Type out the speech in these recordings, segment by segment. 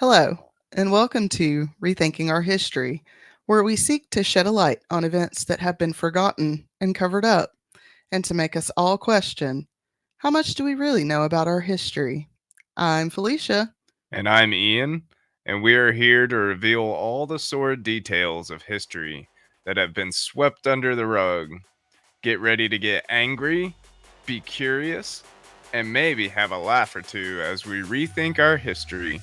Hello, and welcome to Rethinking Our History, where we seek to shed a light on events that have been forgotten and covered up, and to make us all question how much do we really know about our history? I'm Felicia. And I'm Ian, and we are here to reveal all the sordid details of history that have been swept under the rug. Get ready to get angry, be curious, and maybe have a laugh or two as we rethink our history.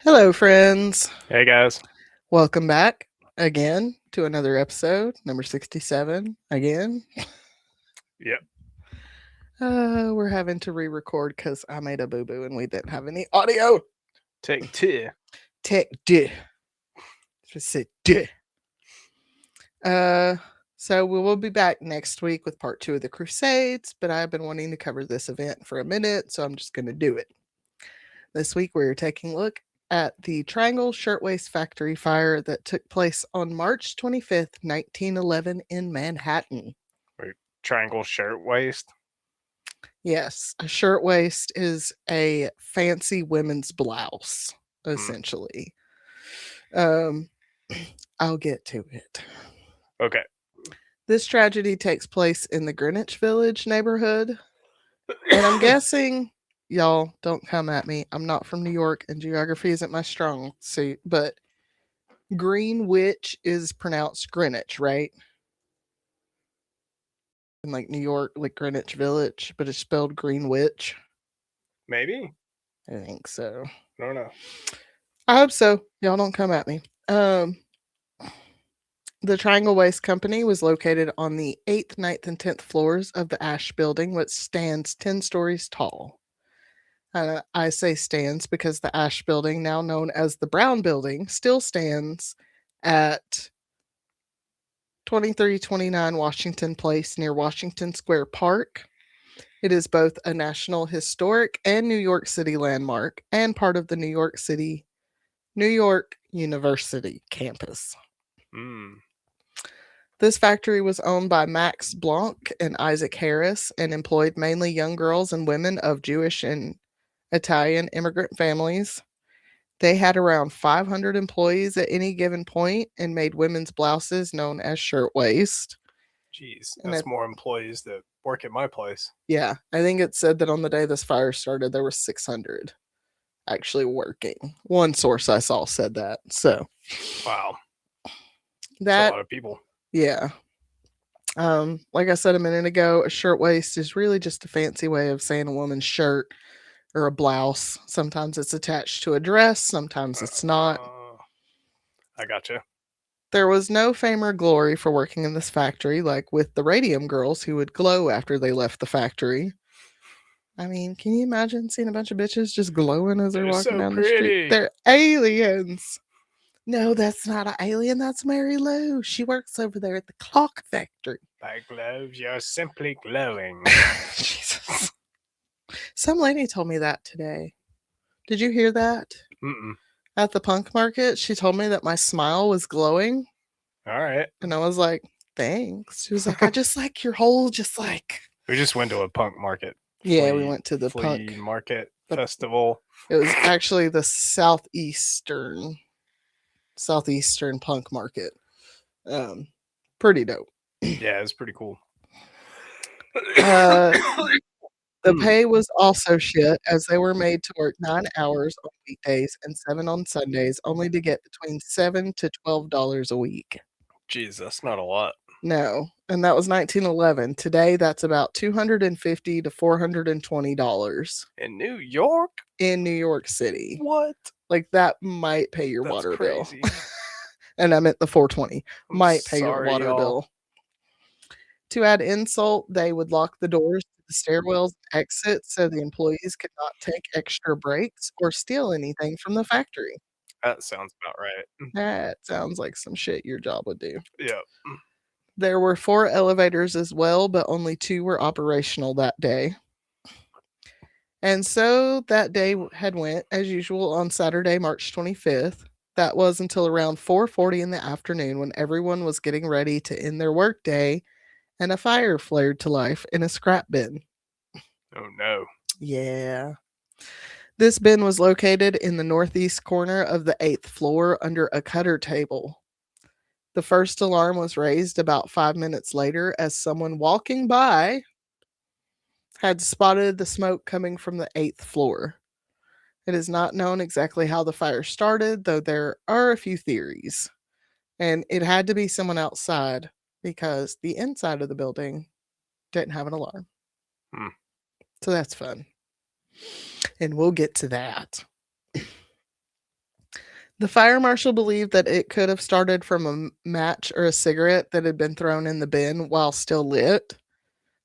Hello, friends. Hey guys. Welcome back again to another episode, number 67. Again. Yep. We're having to re record because I made a boo boo and we didn't have any audio. Take two. Tech duh. Just say duh. So we will be back next week with part 2 of the Crusades, but I've been wanting to cover this event for a minute, so I'm just going to do it. This week we're taking a look at the Triangle Shirtwaist Factory fire that took place on March 25th, 1911 in Manhattan. Wait, Triangle Shirtwaist? Yes, a shirtwaist is a fancy women's blouse, essentially. I'll get to it. Okay. This tragedy takes place in the Greenwich Village neighborhood. And I'm guessing, y'all, don't come at me. I'm not from New York and geography isn't my strong suit, but Greenwich is pronounced Greenwich, right? In like New York, like Greenwich Village, but it's spelled Greenwich. Maybe? I think so. I don't know. I hope so. Y'all don't come at me. The Triangle Waste Company was located on the 8th, 9th, and 10th floors of the Ash Building, which stands 10 stories tall. I say stands because the Ash Building, now known as the Brown Building, still stands at 2329 Washington Place near Washington Square Park. It is both a National Historic and New York City landmark and part of the New York University campus. This factory was owned by Max Blanc and Isaac Harris and employed mainly young girls and women of Jewish and Italian immigrant families. They had around 500 employees at any given point and made women's blouses known as shirtwaist. Jeez, that's more employees that work at my place. Yeah, I think it said that on the day this fire started, there were 600 actually working. One source I saw said that. So, wow, that's a lot of people. Yeah. Like I said a minute ago, a shirtwaist is really just a fancy way of saying a woman's shirt or a blouse. Sometimes it's attached to a dress, sometimes it's not. I gotcha. There was no fame or glory for working in this factory, like with the radium girls who would glow after they left the factory. I mean, can you imagine seeing a bunch of bitches just glowing as they're walking down the street? They're aliens. No, that's not an alien. That's Mary Lou. She works over there at the clock factory. By gloves, you're simply glowing. Jesus. Some lady told me that today. Did you hear that? Mm-mm. At the punk market, she told me that my smile was glowing. All right. And I was like, thanks. She was like, I just like your whole, just like. We just went to a punk market. Yeah, we went to the punk market festival. It was actually the southeastern punk market. Pretty dope. Yeah, it's pretty cool. The pay was also shit, as they were made to work 9 hours on weekdays and 7 on Sundays, only to get between $7 to $12 a week. Jeez, that's not a lot. No, and that was 1911. Today, that's about $250 to $420. In New York? In New York City. What? Like, that might pay your water bill. And I meant the 420. Might pay your water bill. To add insult, they would lock the doors to the stairwells and exits so the employees could not take extra breaks or steal anything from the factory. That sounds about right. That sounds like some shit your job would do. Yeah. There were 4 elevators as well, but only 2 were operational that day. And so that day had went as usual on Saturday, March 25th. That was until around 4:40 in the afternoon when everyone was getting ready to end their workday and a fire flared to life in a scrap bin. Oh no. Yeah. This bin was located in the northeast corner of the 8th floor under a cutter table. The first alarm was raised about 5 minutes later as someone walking by had spotted the smoke coming from the 8th floor. It is not known exactly how the fire started, though there are a few theories. And it had to be someone outside because the inside of the building didn't have an alarm. Hmm. So that's fun. And we'll get to that. The fire marshal believed that it could have started from a match or a cigarette that had been thrown in the bin while still lit.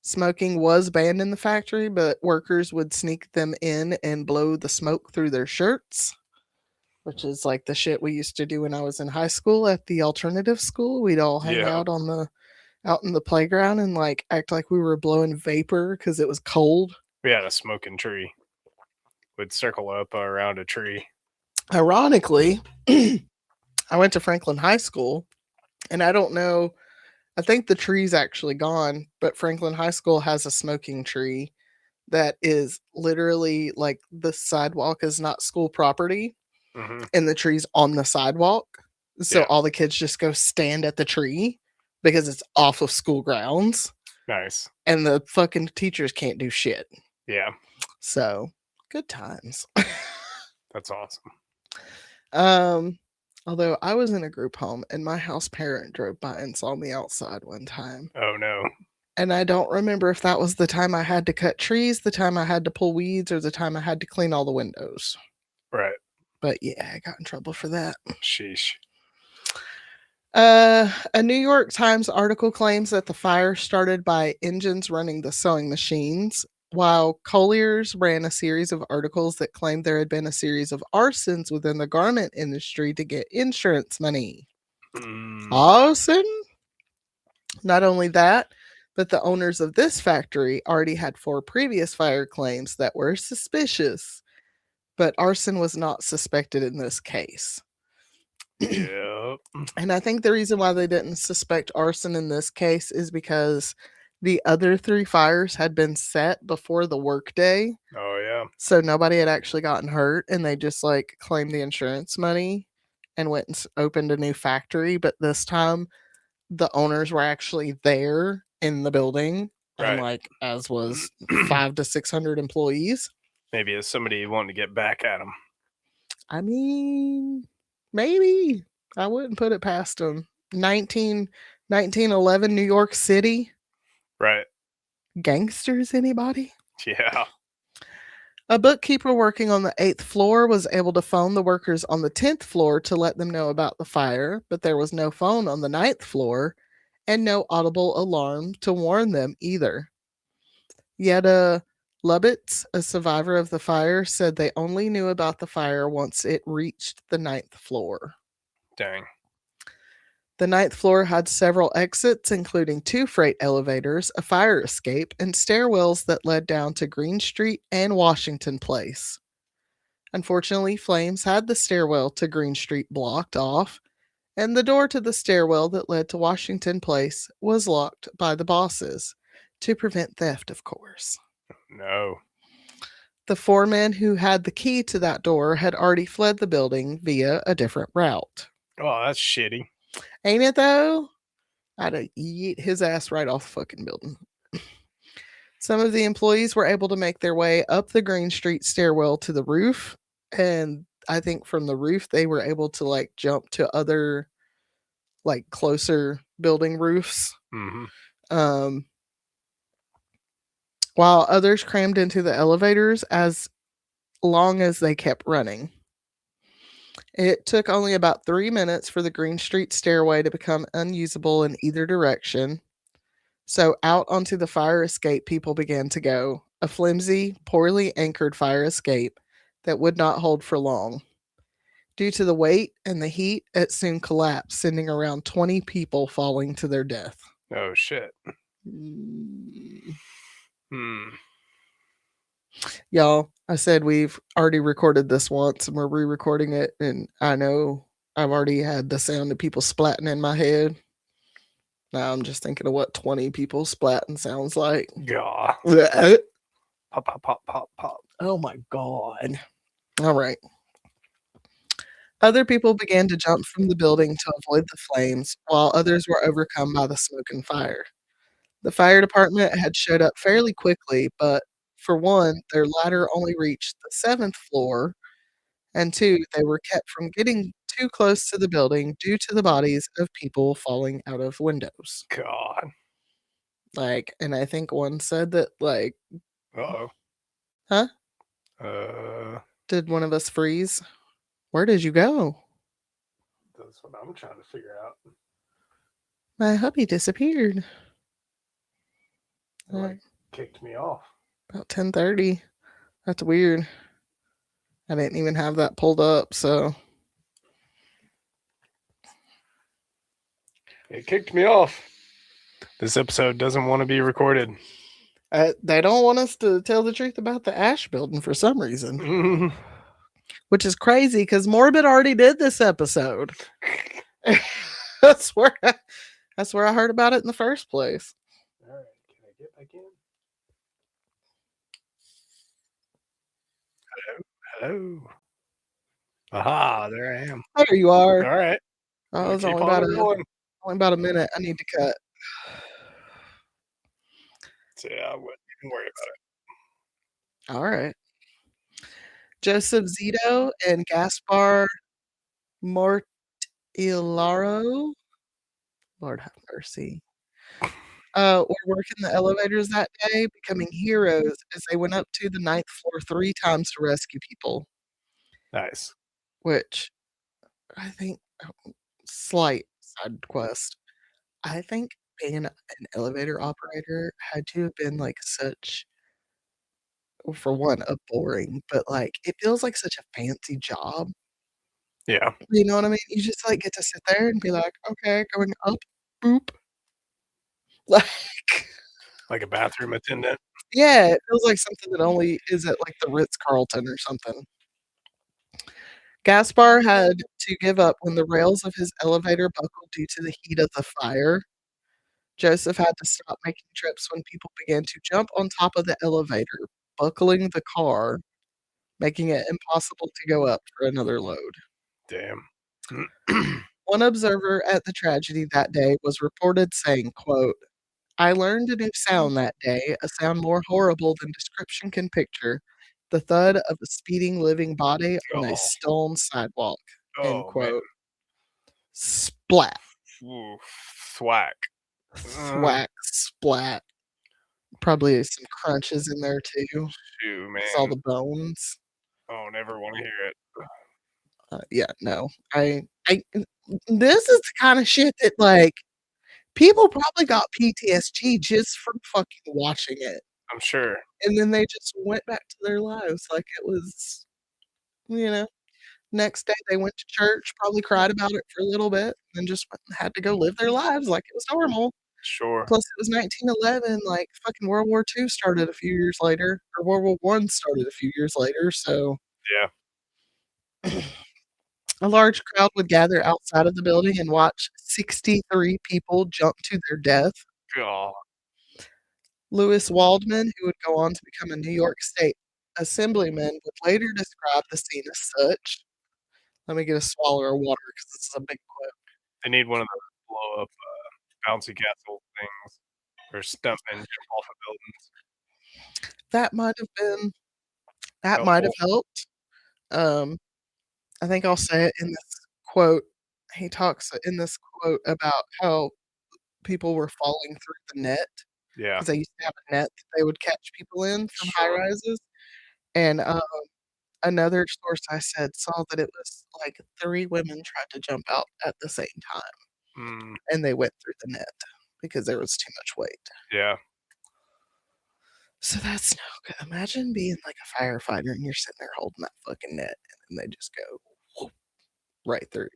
Smoking was banned in the factory, but workers would sneak them in and blow the smoke through their shirts, which is like the shit we used to do when I was in high school at the alternative school. We'd all hang Yeah. out in the playground and like act like we were blowing vapor because it was cold. We had a smoking tree. Would circle up around a tree. Ironically, I went to Franklin High School, and I don't know, I think the tree's actually gone, but Franklin High School has a smoking tree that is literally like the sidewalk is not school property Mm-hmm. and the tree's on the sidewalk. So Yeah. all the kids just go stand at the tree because it's off of school grounds Nice. and the fucking teachers can't do shit. Yeah. So good times. That's awesome. Although I was in a group home and my house parent drove by and saw me outside one time. Oh no. And I don't remember if that was the time I had to cut trees, the time I had to pull weeds, or the time I had to clean all the windows. Right. But yeah, I got in trouble for that. Sheesh. A New York Times article claims that the fire started by engines running the sewing machines, while Collier's ran a series of articles that claimed there had been a series of arsons within the garment industry to get insurance money. Arson? Not only that, but the owners of this factory already had 4 previous fire claims that were suspicious, but arson was not suspected in this case. Yep. And I think the reason why they didn't suspect arson in this case is because the other 3 fires had been set before the workday. Oh yeah. So nobody had actually gotten hurt and they just like claimed the insurance money and went and opened a new factory. But this time the owners were actually there in the building and Right. like as was 500 to 600 employees. Maybe it's somebody wanting to get back at them. I mean, maybe. I wouldn't put it past them. 1911 New York City. Right. Gangsters, anybody? Yeah. A bookkeeper working on the 8th floor was able to phone the workers on the 10th floor to let them know about the fire, but there was no phone on the 9th floor and no audible alarm to warn them either. Yet, Lubitz, a survivor of the fire, said they only knew about the fire once it reached the 9th floor. Dang. The 9th floor had several exits, including 2 freight elevators, a fire escape, and stairwells that led down to Green Street and Washington Place. Unfortunately, flames had the stairwell to Green Street blocked off, and the door to the stairwell that led to Washington Place was locked by the bosses to prevent theft, of course. No. The 4 men who had the key to that door had already fled the building via a different route. Oh, that's shitty. Ain't it though? I'd have yeet his ass right off the fucking building. Some of the employees were able to make their way up the Green Street stairwell to the roof, and I think from the roof they were able to like jump to other like closer building roofs. Mm-hmm. While others crammed into the elevators as long as they kept running. It took only about 3 minutes for the Green Street stairway to become unusable in either direction. So out onto the fire escape people began to go, a flimsy, poorly anchored fire escape that would not hold for long. Due to the weight and the heat, it soon collapsed, sending around 20 people falling to their death. Oh shit. Y'all, I said we've already recorded this once and we're re-recording it, and I know I've already had the sound of people splatting in my head. Now I'm just thinking of what 20 people splatting sounds like. Yeah. Oh Pop, pop, pop, pop, pop. my God. All right. Other people began to jump from the building to avoid the flames, while others were overcome by the smoke and fire. The fire department had showed up fairly quickly, but for one, their ladder only reached the seventh floor, and two, they were kept from getting too close to the building due to the bodies of people falling out of windows. God. And I think one said that, Uh-oh. huh? Did Did one of us freeze? Where did you go? That's what I'm trying to figure out. My hubby disappeared. It, kicked me off. About 10:30. That's weird. I didn't even have that pulled up, so It kicked me off. This episode doesn't want to be recorded. they don't want us to tell the truth about the Ash building for some reason, which is crazy because Morbid already did this episode. that's where I heard about it in the first place. All right, can I get back in? Hello. Aha, there I am. There you are. All right. Oh, it was Keep only on about rolling. only about a minute. I need to cut. So yeah, I wouldn't even worry about All right. Joseph Zito and Gaspar Mortillaro, Lord have mercy, were working the elevators that day, becoming heroes as they went up to the ninth floor 3 times to rescue people, it. Nice. which I think slight side quest. I think being an elevator operator had to have been, such for one, a boring, but, it feels like such a fancy job. Yeah, You know what I mean? You just, get to sit there and be like, "Okay, going up, boop." Like like a bathroom attendant. yeah, it feels like something that only is at, the Ritz-Carlton or something. Gaspar had to give up when the rails of his elevator buckled due to the heat of the fire. Joseph had to stop making trips when people began to jump on top of the elevator, buckling the car, making it impossible to go up for another load. Damn. One observer at the tragedy that day was reported saying, quote, "I learned a new sound that day, a sound more horrible than description can picture, the thud of a speeding living body on a stone sidewalk." End Oh man. quote. Splat. Ooh, thwack. Thwack. Splat. Probably some crunches in there too. Shoot, man. All the bones. Oh, never want to hear it. Yeah, no. This is the kind of shit that people probably got PTSD just from fucking watching it. I'm sure. And then they just went back to their lives like it was, you know. Next day they went to church, probably cried about it for a little bit, and then just went and had to go live their lives like it was normal. Sure. Plus it was 1911, fucking World War II started a few years later, or World War One started a few years later, so Yeah. a large crowd would gather outside of the building and watch 63 people jump to their death. God. Lewis Waldman, who would go on to become a New York State Assemblyman, would later describe the scene as such. Let me get a swallow of water because this is a big quote. They need one of those blow up bouncy castle things or stuntmen jump off of buildings. That might have helped. I think I'll say it in this quote. He talks in this quote about how people were falling through the net Yeah. because they used to have a net that they would catch people in from high Sure. rises. And another source I said saw that it was 3 women tried to jump out at the same time, and they went through the net because there was too much weight. Yeah. So that's no good. Imagine being a firefighter and you're sitting there holding that fucking net, and then they just go whoop, right through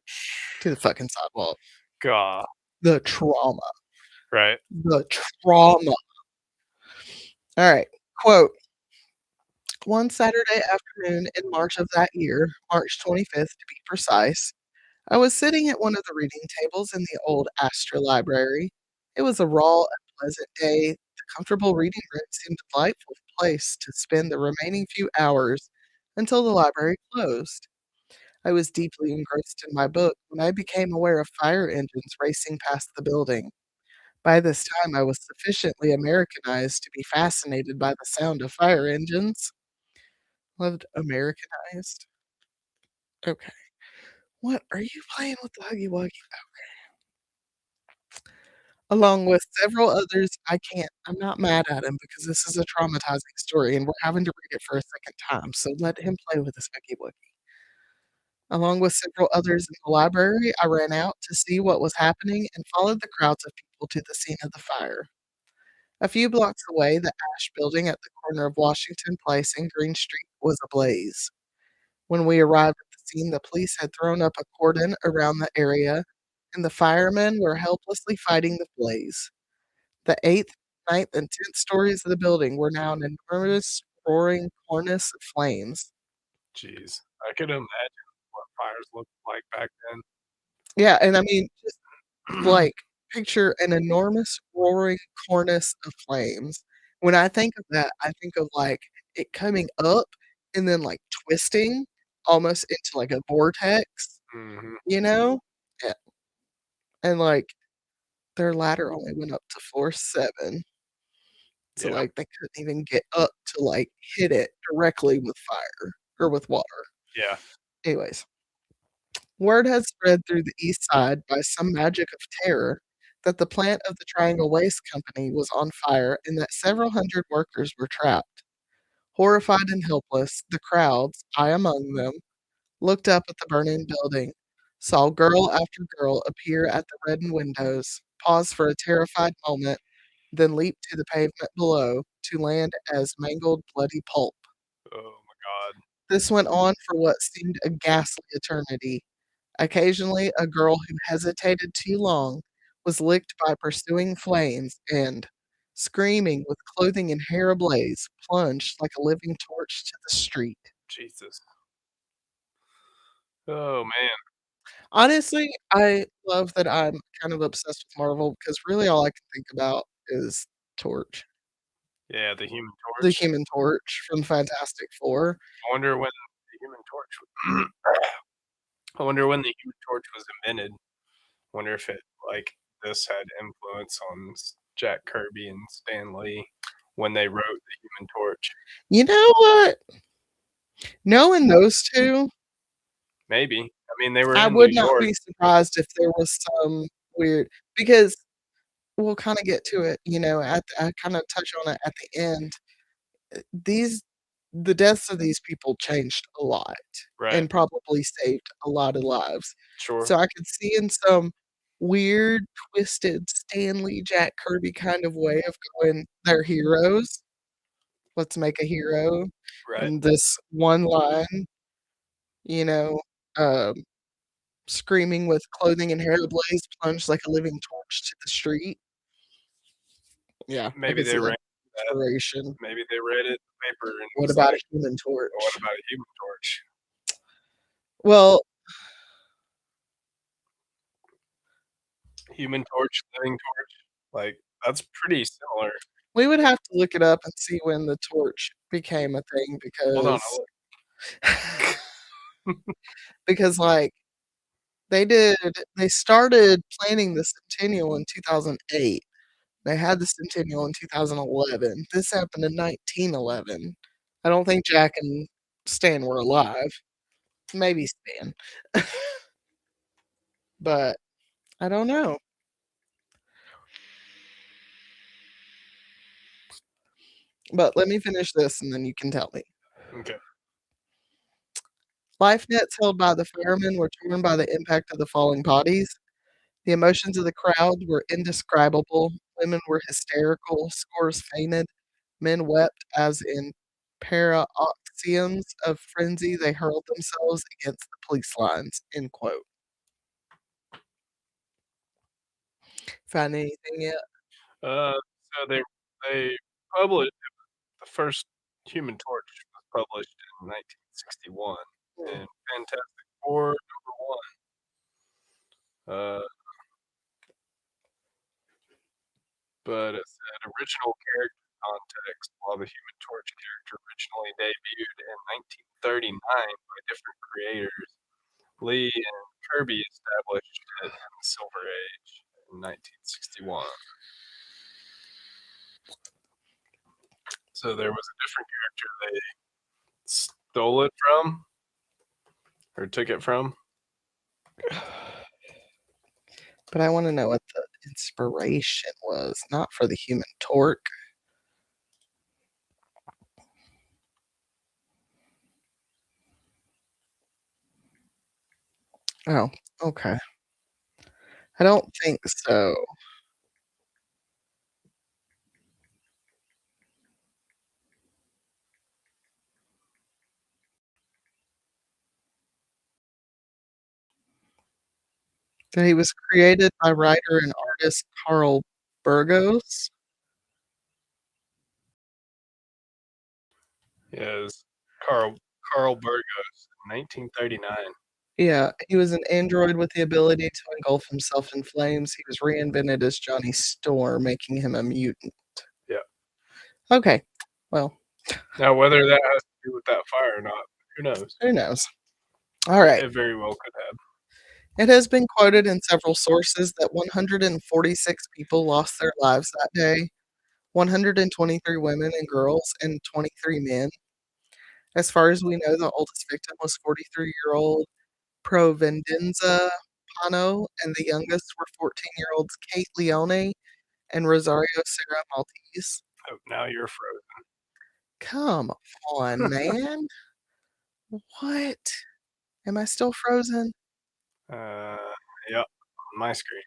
to the fucking sidewalk. God. The trauma. Right. The trauma. All right. Quote. One Saturday afternoon in March of that year, March 25th to be precise, I was sitting at one of the reading tables in the old Astor Library. It was a raw and pleasant day. The comfortable reading room seemed a delightful place to spend the remaining few hours until the library closed. I was deeply engrossed in my book when I became aware of fire engines racing past the building. By this time, I was sufficiently Americanized to be fascinated by the sound of fire engines. Loved Americanized? Okay. What are you playing with the Huggy Wuggy? Along with several others, I'm not mad at him because this is a traumatizing story and we're having to read it for a second time, so let him play with his Huggy Wuggy. Along with several others in the library, I ran out to see what was happening and followed the crowds of people to the scene of the fire. A few blocks away, the Ash building at the corner of Washington Place and Green Street was ablaze. When we arrived at the scene, the police had thrown up a cordon around the area, and the firemen were helplessly fighting the blaze. The eighth, ninth, and 10th stories of the building were now an enormous roaring cornice of flames. Jeez, I could imagine what fires looked like back Yeah, and I mean, just then. like picture an enormous roaring cornice of flames. When I think of that, I think of like it coming up and then like twisting almost into like a vortex, Mhm. you know? Yeah, and like their ladder only went up to floor 7. So, Yeah, like, they couldn't even get up to, like, hit it directly with fire or with water. yeah. Anyways, word had spread through the East Side by some magic of terror that the plant of the Triangle Waste Company was on fire and that several hundred workers were trapped. Horrified and helpless, the crowds, I among them, looked up at the burning building, saw girl after girl appear at the reddened windows, pause for a terrified moment, then leap to the pavement below to land as mangled, bloody pulp. Oh my god. This went on for what seemed a ghastly eternity. Occasionally, a girl who hesitated too long was licked by pursuing flames and, screaming with clothing and hair ablaze, plunged like a living torch to the street. Jesus. Oh, man. Honestly, I love that I'm kind of obsessed with Marvel because really all I can think about is Torch, Yeah, the Human the Torch. Human Torch from Fantastic Four. I wonder when the Human Torch I wonder when the Human Torch was invented. Wonder if it like this had influence on Jack Kirby and Stan Lee when they wrote the Human Torch. You know what? Knowing those 2, Maybe. I mean, they were I in New would not York, be surprised if there was some weird because we'll kinda get to it, I kinda touch on it at the end. These the deaths of these people changed a lot right? and probably saved a lot of lives. Sure. So I could see in some weird, twisted Stanley Jack Kirby kind of way of going, "They're heroes. Let's make a hero." Right. And this one line, you know, um, screaming with clothing and hair ablaze, plunged like a living torch to the street. Yeah, I Maybe could they see that ran that. inspiration. Maybe they read it in the paper and What was about a like, human "What torch? about a Human Torch?" Well, Human Torch, Living Torch. Like that's pretty similar. we would have to look it up and see when the torch became a thing Hold on, I'll look. like, they started planning the centennial in 2008. They had the centennial in 2011. This happened in 1911. I don't think Jack and Stan were alive. Maybe Stan, but I don't know. But let me finish this and then you can tell me. Okay. Life nets held by the firemen were torn by the impact of the falling bodies. The emotions of the crowd were indescribable. Women were hysterical, scores fainted, men wept as in paroxysms of frenzy they hurled themselves against the police lines. End quote. Find anything yet? So they published the first Human Torch was published in 1961, Hmm. and Fantastic Four #1. Uh, but it said original character context. While the Human Torch character originally debuted in 1939 by different creators, Lee and Kirby established it in the Silver Age in 1961. So there was a different character they stole it from or took it from. But I want to know what the inspiration was, not for the Human Torch. Oh, okay. I don't think so. So he was created by writer and artist Carl Burgos. Is Carl Burgos, 1939. Yeah, he was an android with the ability to engulf himself in flames. He was reinvented as Johnny Storm, making him a mutant. Yeah. Okay, well, Now, whether that has to do with that fire or not, who knows? who knows? All right. It very well could have. It has been quoted in several sources that 146 people lost their lives that day, 123 women and girls, and 23 men. As far as we know, the oldest victim was 43-year-old Provendenza Pano, and the youngest were 14-year-olds Kate Leone and Rosario Sarah Maltese. Oh, now you're frozen. Come on, man. What? Am I still frozen? Yep, on my screen.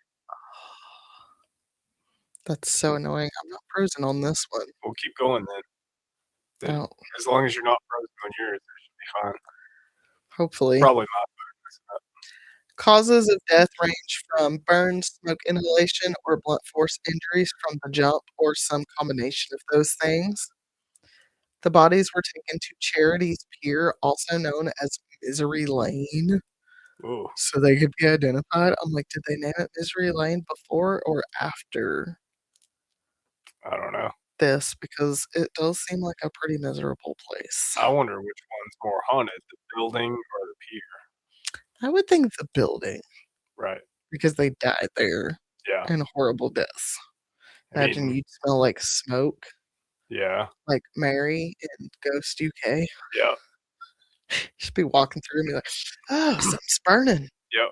That's so annoying. I'm not frozen on this one. We'll keep going then. Oh, As long as you're not frozen on yours, it should be fine. hopefully. Probably not. Causes of death range from burns, smoke inhalation, or blunt force injuries from the jump, or some combination of those things. The bodies were taken to Charities Pier, also known as Misery Lane, Ooh, so they could be identified. I'm like, did they name it Misery Lane before or after I don't know. this? Because it does seem like a pretty miserable place. I wonder which one's more haunted, the building or the pier. I would think the building, Right. because they died there Yeah. in horrible deaths. I Imagine mean, you'd smell like smoke, yeah. like Mary in Ghost UK. Yeah. Just be walking through and be like, oh, something's burning. Yep.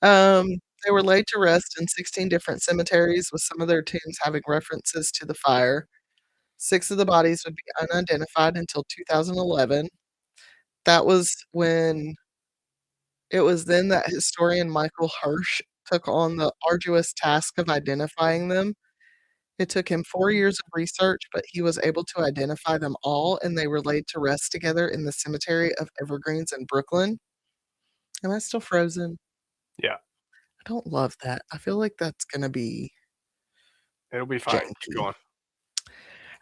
They were laid to rest in 16 different cemeteries, with some of their tombs having references to the fire. 6 of the bodies would be unidentified until 2011. That was when it was then that historian Michael Hirsch took on the arduous task of identifying them. It took him 4 years of research, but he was able to identify them all, and they were laid to rest together in the cemetery of Evergreens in Brooklyn. Am I still frozen? Yeah. I don't love that. I feel like that's gonna be It'll be fine. Keep janky. going.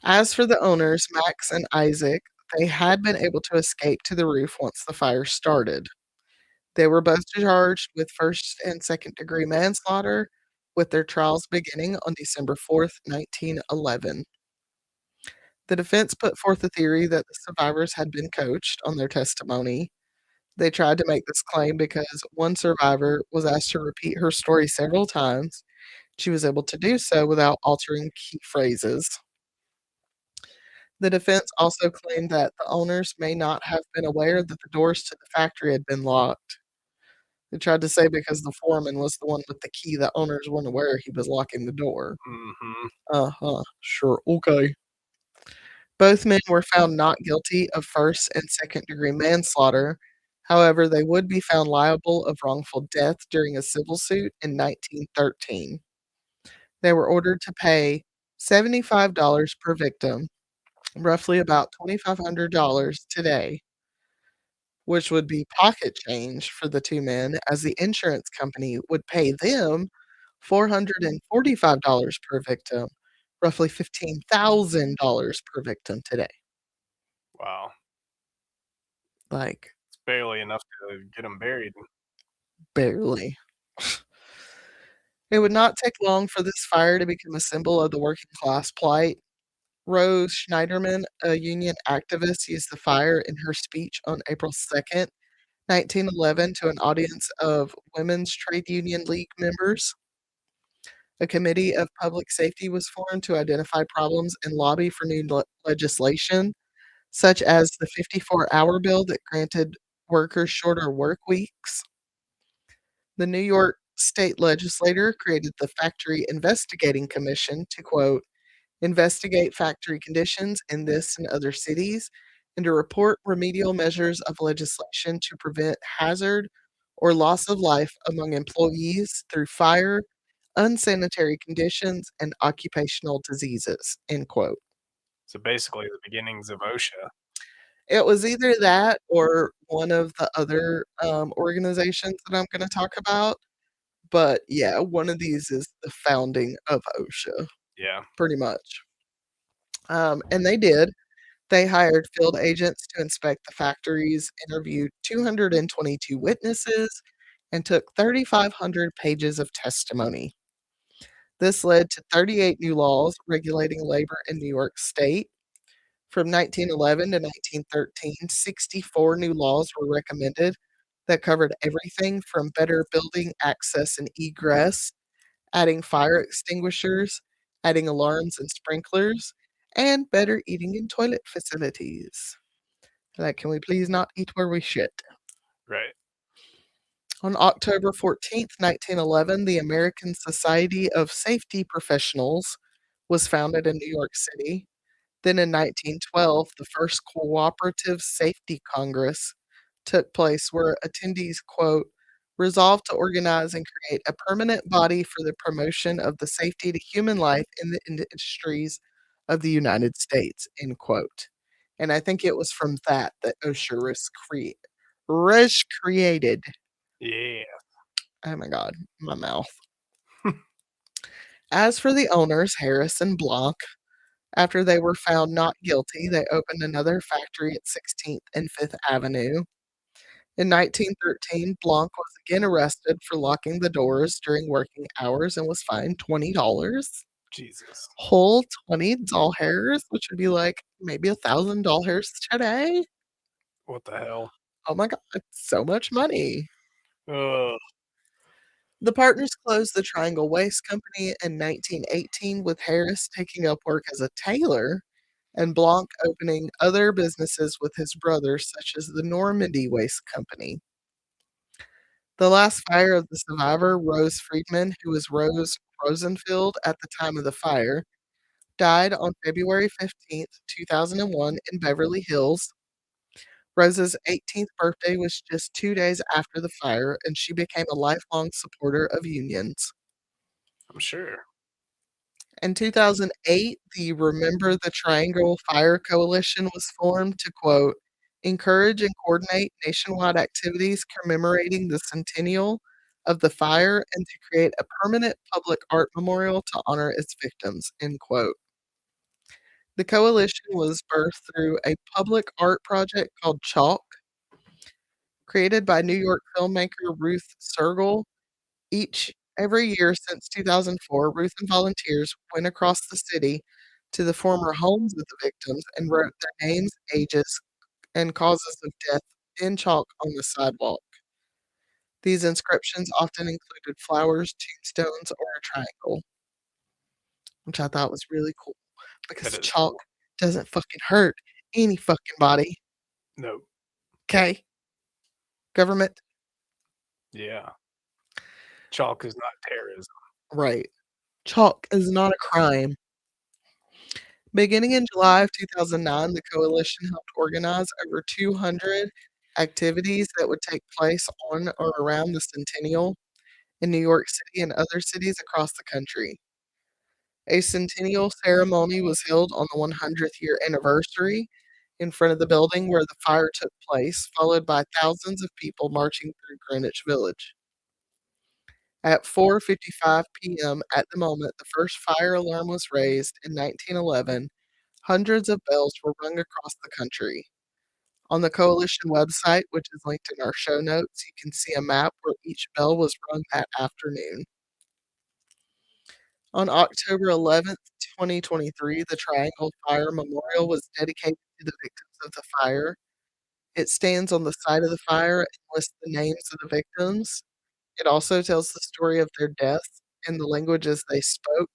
As for the owners, Max and Isaac, they had been able to escape to the roof once the fire started. They were both charged with first and second degree manslaughter, with their trials beginning on December 4th, 1911. The defense put forth a theory that the survivors had been coached on their testimony. They tried to make this claim because one survivor was asked to repeat her story several times. She was able to do so without altering key phrases. The defense also claimed that the owners may not have been aware that the doors to the factory had been locked. They tried to say because the foreman was the one with the key, the owners weren't aware he was locking the door. Mm-hmm. Uh-huh. Sure. Okay. Both men were found not guilty of first and second degree manslaughter. However, they would be found liable of wrongful death during a civil suit in 1913. They were ordered to pay $75 per victim, roughly about $2,500 today, which would be pocket change for the two men, as the insurance company would pay them $445 per victim, roughly $15,000 per victim today. Wow. Like, It's barely enough to get them buried. barely. It would not take long for this fire to become a symbol of the working class plight. Rose Schneiderman, a union activist, used the fire in her speech on April 2nd, 1911, to an audience of Women's Trade Union League members. A committee of public safety was formed to identify problems and lobby for new legislation, such as the 54-hour bill that granted workers shorter work weeks. The New York state legislature created the Factory Investigating Commission to, quote, investigate factory conditions in this and other cities, and to report remedial measures of legislation to prevent hazard or loss of life among employees through fire, unsanitary conditions, and occupational diseases, end quote. So basically, the beginnings of OSHA. It was either that or one of the other organizations that I'm going to talk about. But yeah, one of these is the founding of OSHA, Yeah. pretty much. And they did. They hired field agents to inspect the factories, interviewed 222 witnesses, and took 3,500 pages of testimony. This led to 38 new laws regulating labor in New York State. From 1911 to 1913, 64 new laws were recommended that covered everything from better building access and egress, adding fire extinguishers, adding alarms and sprinklers, and better eating and toilet facilities. Like, can we please not eat where we shit? Right. On October 14th, 1911, the American Society of Safety Professionals was founded in New York City. Then in 1912, the first Cooperative Safety Congress took place where attendees, quote, resolved to organize and create a permanent body for the promotion of the safety to human life in the industries of the United States, end quote. And I think it was from that that OSHA was created. Yeah. Oh my God, my mouth. As for the owners, Harris and Blanc, after they were found not guilty, they opened another factory at 16th and 5th Avenue. In 1913, Blanc was again arrested for locking the doors during working hours and was fined $20. Jesus. Whole $20, which would be like maybe $1,000 today. What the hell? Oh my God, so much money. Ugh. The partners closed the Triangle Waist Company in 1918, with Harris taking up work as a tailor and Blanc opening other businesses with his brothers, such as the Normandy Waist Company. The last fire of the survivor, Rose Friedman, who was Rose Rosenfield at the time of the fire, died on February 15th, 2001, in Beverly Hills. Rose's 18th birthday was just 2 days after the fire, and she became a lifelong supporter of unions. I'm sure. In 2008, the Remember the Triangle Fire Coalition was formed to, quote, encourage and coordinate nationwide activities commemorating the centennial of the fire and to create a permanent public art memorial to honor its victims, end quote. The coalition was birthed through a public art project called Chalk, created by New York filmmaker Ruth Sergel. Every year since 2004, Ruth and volunteers went across the city to the former homes of the victims and wrote their names, ages, and causes of death in chalk on the sidewalk. These inscriptions often included flowers, tombstones, or a triangle, which I thought was really cool because That is chalk cool. doesn't fucking hurt any fucking body. No. Okay? Government? Yeah. Chalk is not terrorism. Right. Chalk is not a crime. Beginning in July of 2009, the coalition helped organize over 200 activities that would take place on or around the centennial in New York City and other cities across the country. A centennial ceremony was held on the 100th year anniversary in front of the building where the fire took place, followed by thousands of people marching through Greenwich Village. At 4:55 p.m. at the moment the first fire alarm was raised in 1911, hundreds of bells were rung across the country. On the coalition website, which is linked in our show notes, you can see a map where each bell was rung that afternoon. On October 11th, 2023, the Triangle Fire Memorial was dedicated to the victims of the fire. It stands on the site of the fire and lists the names of the victims. It also tells the story of their deaths and the languages they spoke: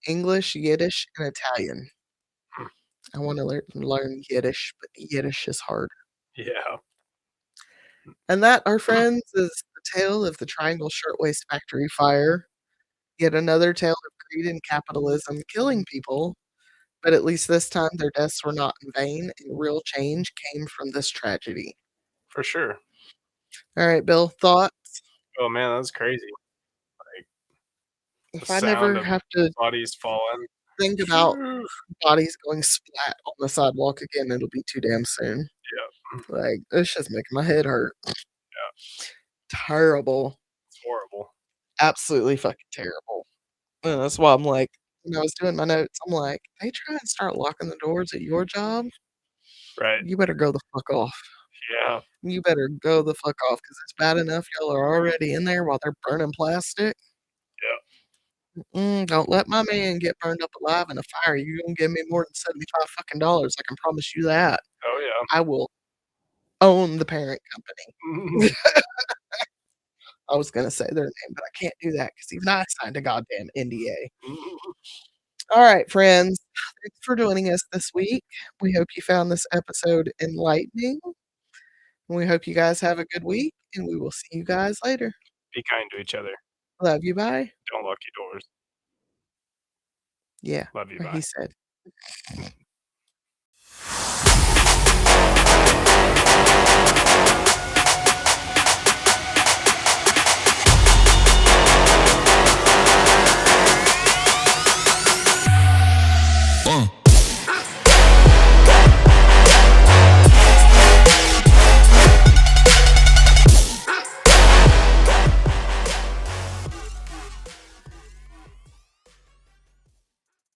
English, Yiddish, and Italian. I want to learn Yiddish, but Yiddish is hard. Yeah. And that, our friends, is the tale of the Triangle Shirtwaist Factory fire. Yet another tale of greed and capitalism killing people, but at least this time their deaths were not in vain, and real change came from this tragedy. For sure. All right, Bill, thought Oh man, that's crazy. The if I sound never of have to bodies falling. think about bodies going splat on the sidewalk again, it'll be too damn soon. Yeah. Like, it's just making my head hurt. Yeah. Terrible. It's horrible. Absolutely fucking terrible. And that's why I'm like, when I was doing my notes, I'm like, they try and start locking the doors at your job, Right. you better go the fuck off. Yeah. You better go the fuck off because it's bad enough y'all are already in there while they're burning plastic. Don't let my man get burned up alive in a fire. You're gonna give me more than $75 fucking. I can promise you that. Oh I will own the parent yeah. company. I was gonna say their name, but I can't do that because even I signed a goddamn NDA. All right, friends. Thanks for joining us this week. We hope you found this episode enlightening. We hope you guys have a good week, and we will see you guys later. Be kind to each other. Love you. Bye. Don't lock your doors. Yeah, Love you. what Bye. he said.